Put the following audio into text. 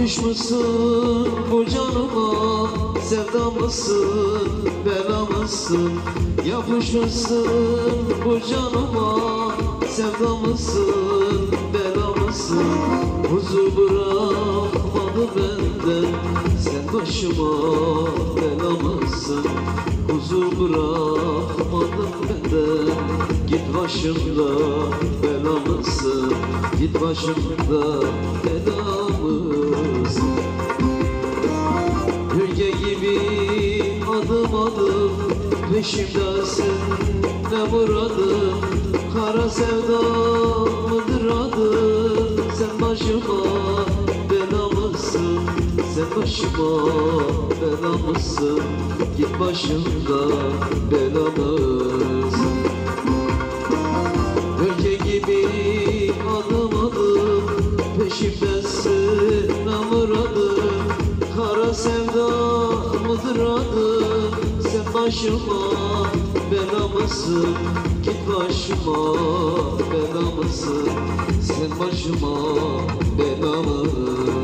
Yapışmışsın bu canıma, sevda mısın, bela mısın? Yapışmışsın bu canıma, sevda mısın, bela mısın? Huzur bırakmadı benden, sen başıma bela mısın? Huzur bırakmadı benden, git başımda bela mısın? Git başımda bela mısın? Gölge gibi adım adım peşimdesin, ne muradın? Kara sevda mıdır adın? Sen başıma bela mısın? Sen başıma bela mısın? Git başımda bela mısın? Gölge gibi adım adım peşimdesin, ne muradın? Kara sevda mıdır adın? Sen başıma bela mısın? Git başıma bela mısın? Sen başıma bela mısın?